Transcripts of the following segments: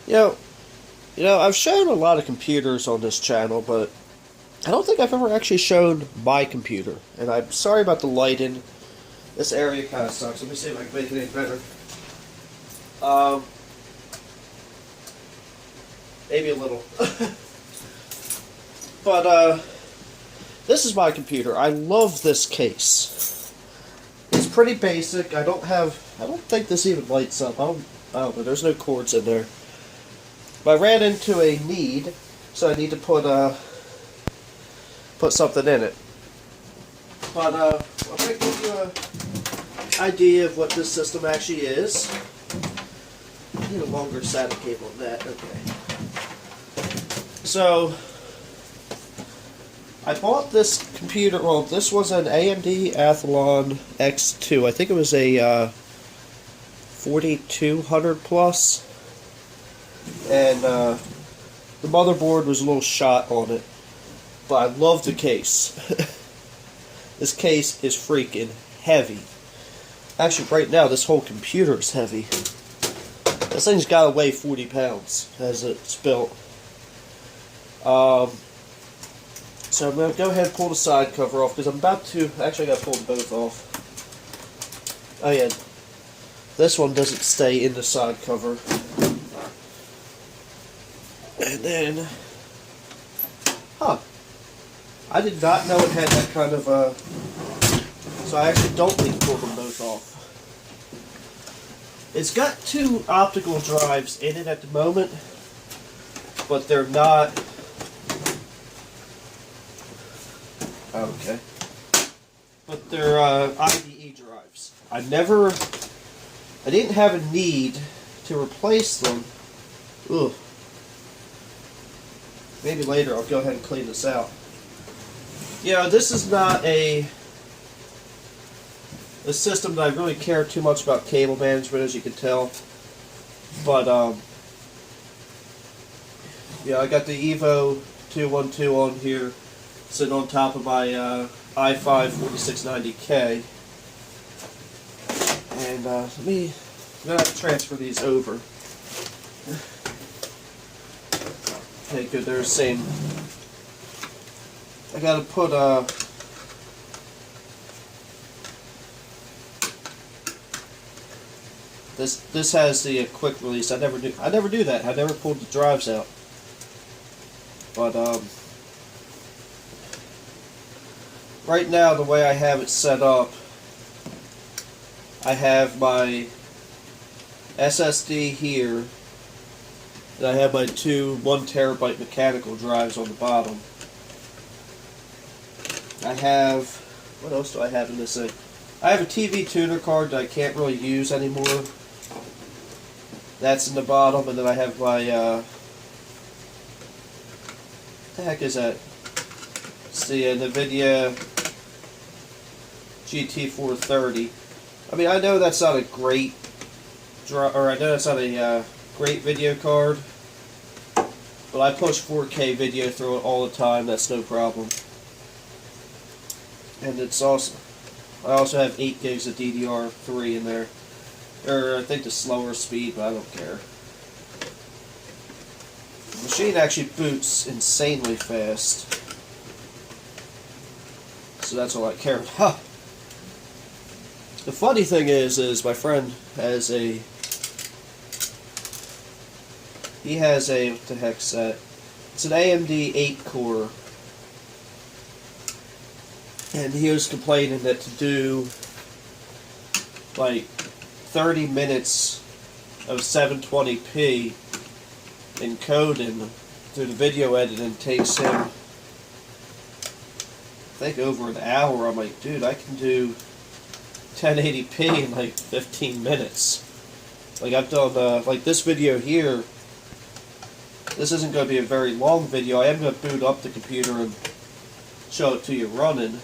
You know, I've shown a lot of computers on this channel, but I don't think I've ever actually shown my computer. And I'm sorry about the lighting. This area kind of sucks. Let me see if I can make it any better. Um, Maybe a little. But, this is my computer. I love this case. It's pretty basic. I don't think this even lights up. I don't know. There's no cords in there. But I ran into a need, so I need to put something in it. But, I'm going to give you an idea of what this system actually is. I need a longer SATA cable than that. Okay. So, I bought this computer, well, this was an AMD Athlon X2. I think it was a 4200 plus. And the motherboard was a little shot on it. But I love the case. This case is freaking heavy. Actually, right now, this whole computer is heavy. This thing's got to weigh 40 pounds as it's built. So I'm going to go ahead and pull the side cover off, because I'm about to... Actually, I got to pull them both off. Oh yeah, this one doesn't stay in the side cover. And then... Huh. I did not know it had that kind of... So I actually don't need to pull them both off. It's got two optical drives in it at the moment, but they're not... Okay. But they're IDE drives. I didn't have a need to replace them. Ugh. Maybe later I'll go ahead and clean this out. This is not a system that I really care too much about cable management, as you can tell. But, I got the Evo 212 on here, sitting on top of my i5 4690K. And I'm going to transfer these over. Okay, good, they're the same. I got to put This has the quick release. I never do that. I never pulled the drives out. But right now, the way I have it set up, I have my SSD here, and I have my two 1 terabyte mechanical drives on the bottom. I have, what else do I have in this thing? I have a TV tuner card that I can't really use anymore. That's in the bottom, and then I have my, what the heck is that? It's the NVIDIA GT430. I mean, I know that's not a great, I know that's not a great video card, but I push 4K video through it all the time. That's no problem. And it's also, I also have 8 gigs of DDR3 in there. Or I think the slower speed, but I don't care. The machine actually boots insanely fast. So that's all I care about. The funny thing is my friend has a... He has a, what the heck's that? It's an AMD 8-core. And he was complaining that to do, like, 30 minutes of 720p encoding through the video editing takes him, I think, over an hour. I'm like, dude, I can do 1080p in like 15 minutes. Like, I've done, like this video here, this isn't going to be a very long video. I am going to boot up the computer and show it to you running.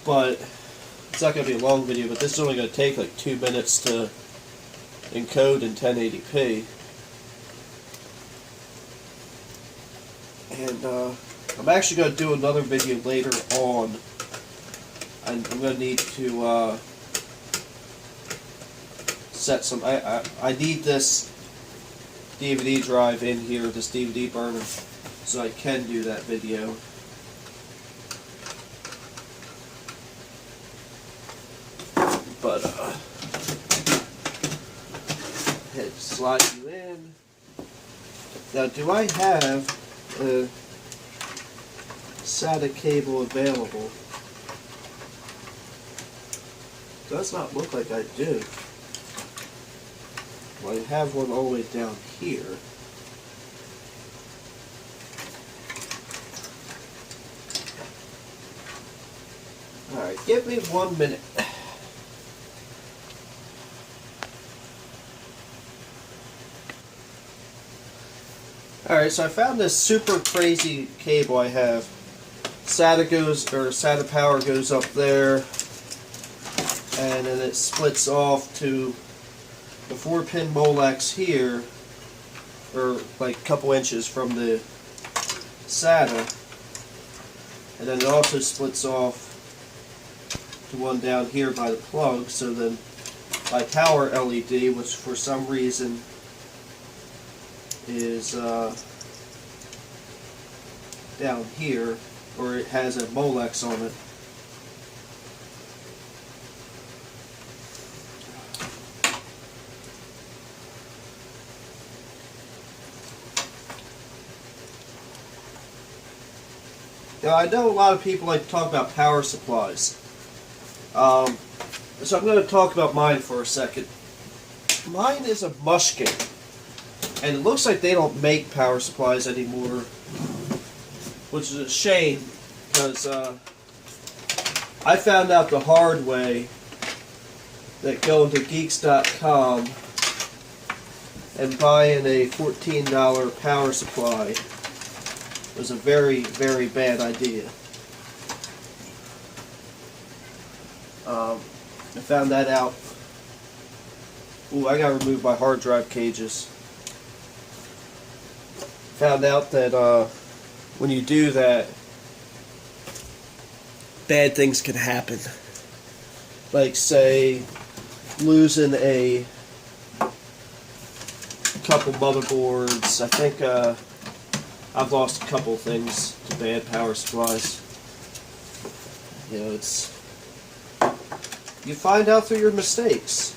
But it's not going to be a long video, but this is only going to take like 2 minutes to encode in 1080p. And I'm actually going to do another video later on. And I'm going to need to set some... I need this DVD drive in here, this DVD burner, so I can do that video. But head slide you in. Now, do I have a SATA cable available? Does not look like I do. Well, I have one all the way down here. Alright, give me 1 minute. Alright, so I found this super crazy cable I have. SATA power goes up there, and then it splits off to the 4-pin Molex here, or like a couple inches from the SATA, and then it also splits off to one down here by the plug, so then my power LED, which for some reason is down here, or it has a Molex on it. Now, I know a lot of people like to talk about power supplies, so I'm going to talk about mine for a second. Mine is a Mushkin, and it looks like they don't make power supplies anymore, which is a shame, because I found out the hard way that going to Geeks.com and buying a $14 power supply was a very, very bad idea. I found that out. Ooh, I gotta remove my hard drive cages. Found out that when you do that, bad things can happen. Like, say, losing a couple motherboards. I think I've lost a couple things to bad power supplies. You know, you find out through your mistakes.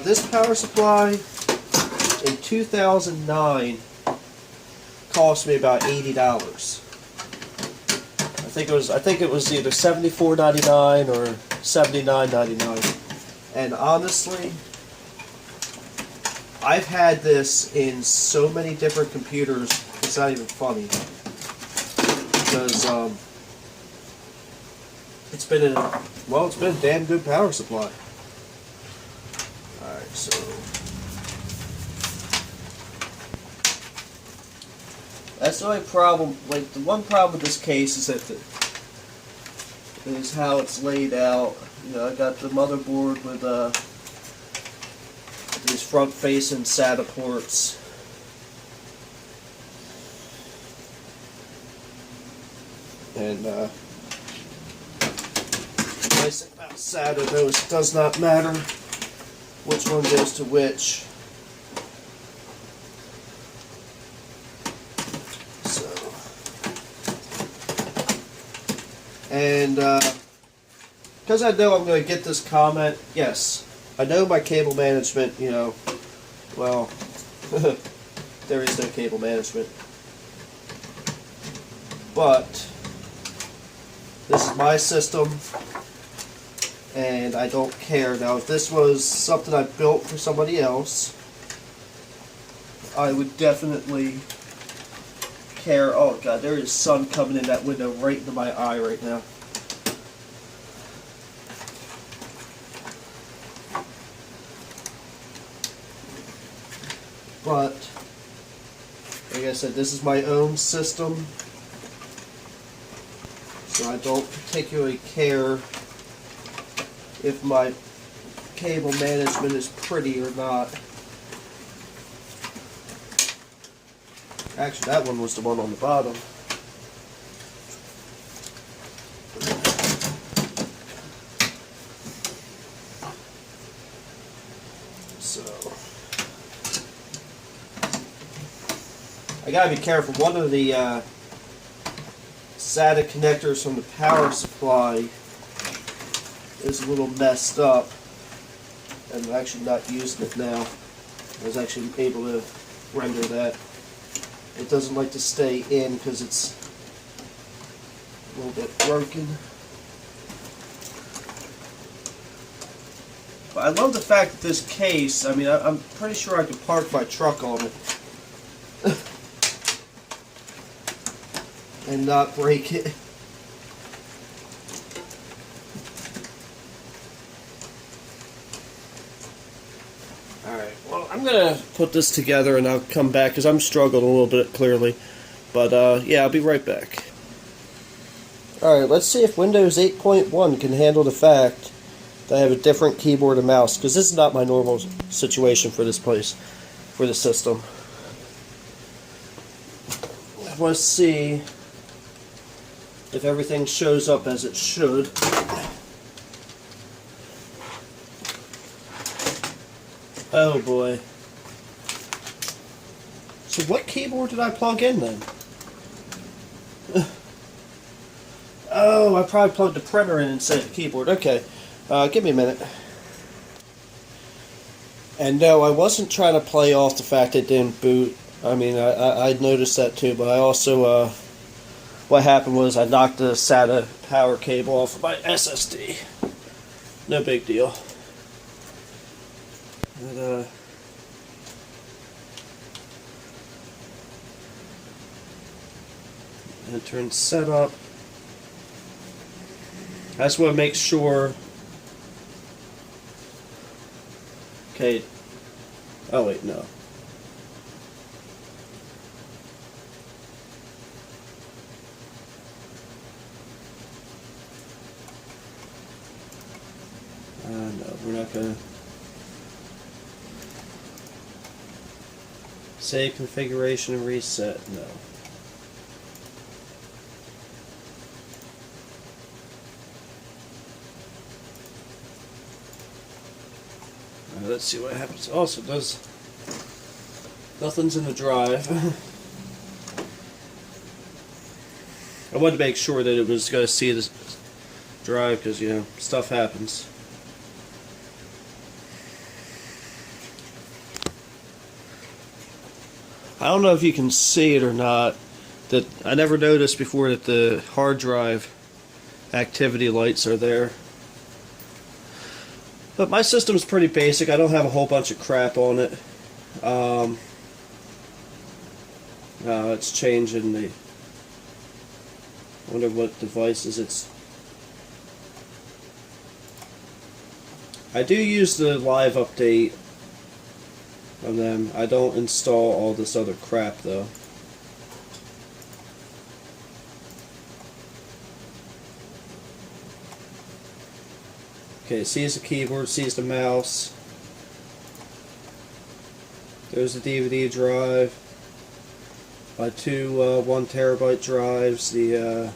This power supply in 2009 cost me about $80. I think it was either $74.99 or $79.99. And honestly, I've had this in so many different computers, it's not even funny. Because it's been a damn good power supply. Alright, so that's the only problem. Like, the one problem with this case is that is how it's laid out. You know, I got the motherboard with these front-facing SATA ports. And nice thing about SATA, though, is it does not matter which one goes to which. And because I know I'm going to get this comment, yes, I know my cable management, you know, well, there is no cable management. But this is my system, and I don't care. Now, if this was something I built for somebody else, I would definitely care. Oh god, there is sun coming in that window right into my eye right now. But like I said, this is my own system, so I don't particularly care if my cable management is pretty or not. Actually, that one was the one on the bottom. So, gotta be careful. One of the SATA connectors from the power supply is a little messed up, and I'm actually not using it now. I was actually able to render that. It doesn't like to stay in because it's a little bit broken. But I love the fact that this case, I mean, I'm pretty sure I could park my truck on it and not break it. Alright, well, I'm going to put this together and I'll come back because I'm struggling a little bit clearly. But, yeah, I'll be right back. Alright, let's see if Windows 8.1 can handle the fact that I have a different keyboard and mouse, because this is not my normal situation for this place, for the system. I want to see if everything shows up as it should. Oh boy. So what keyboard did I plug in then? Oh, I probably plugged the printer in instead of the keyboard. Okay, give me a minute. And no, I wasn't trying to play off the fact it didn't boot. I mean, I noticed that too, but I also, what happened was I knocked the SATA power cable off of my SSD. No big deal. And, enter and setup. I just want to make sure. Okay. Oh wait, no. No, we're not gonna save configuration and reset. No. Let's see what happens. Also, does nothing's in the drive. I wanted to make sure that it was going to see this drive because, you know, stuff happens. I don't know if you can see it or not. That I never noticed before that the hard drive activity lights are there. But my system's pretty basic. I don't have a whole bunch of crap on it. It's changing the... I wonder what devices it's... I do use the live update on them. I don't install all this other crap though. Okay, it sees the keyboard, sees the mouse. There's the DVD drive. My two 1 terabyte drives, the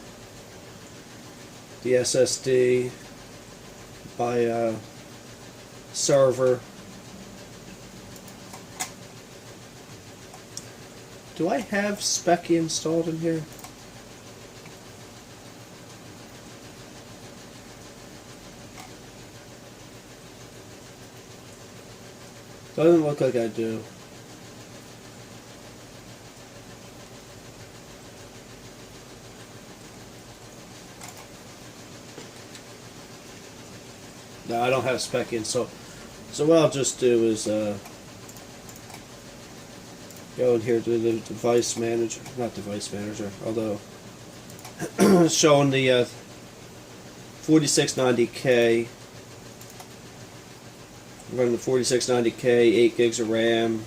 SSD, my server. Do I have Speccy installed in here? Doesn't look like I do. No, I don't have Speccy installed. So what I'll just do is go in here to the device manager, not device manager, although showing the 4690K. Running the 4690K, 8 gigs of RAM.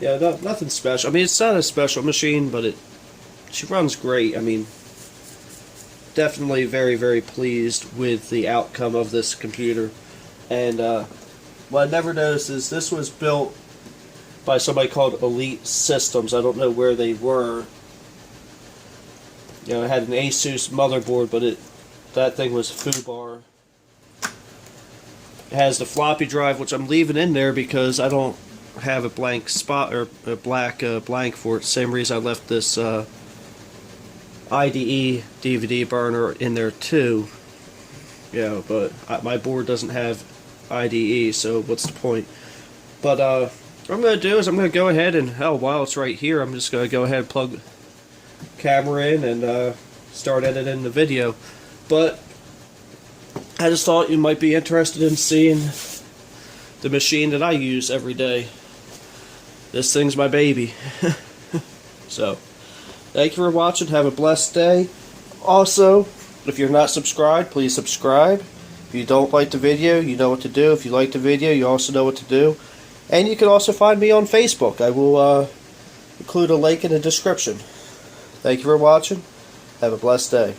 Yeah, nothing special. I mean, it's not a special machine, but she runs great. I mean, definitely very, very pleased with the outcome of this computer. And what I never noticed is this was built by somebody called Elite Systems. I don't know where they were. You know, it had an Asus motherboard, but that thing was FUBAR. It has the floppy drive, which I'm leaving in there because I don't have a blank spot or a black blank for it. Same reason I left this IDE DVD burner in there too. Yeah, but my board doesn't have IDE, so what's the point? But what I'm going to do is I'm going to go ahead and, while it's right here, I'm just going to go ahead and plug the camera in and start editing the video. But I just thought you might be interested in seeing the machine that I use every day. This thing's my baby. So, thank you for watching. Have a blessed day. Also, if you're not subscribed, please subscribe. If you don't like the video, you know what to do. If you like the video, you also know what to do. And you can also find me on Facebook. I will include a link in the description. Thank you for watching. Have a blessed day.